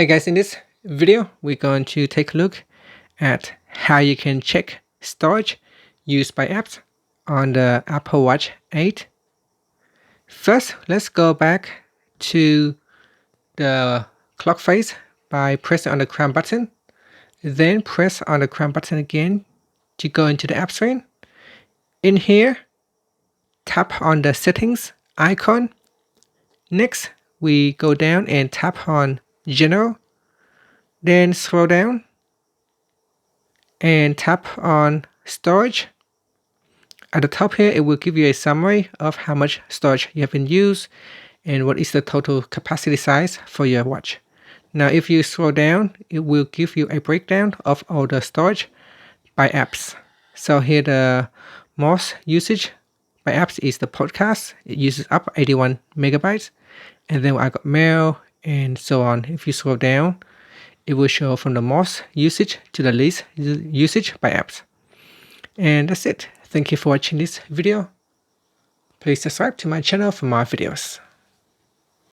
Hey guys, in this video, we're going to take a look at how you can check storage used by apps on the Apple Watch 8. First, let's go back to the clock face by pressing on the crown button. Then press on the crown button again to go into the app screen. In here, tap on the settings icon. Next, we go down and tap on General. Then scroll down and tap on storage. At the top here, it will give you a summary of how much storage you have been used and what is the total capacity size for your watch. Now, if you scroll down, it will give you a breakdown of all the storage by apps. So here the most usage by apps is the podcast. It uses up 81 megabytes. And then I got mail and so on. If you scroll down, it will show from the most usage to the least usage by apps. And that's it. Thank you for watching this video. Please subscribe to my channel for more videos.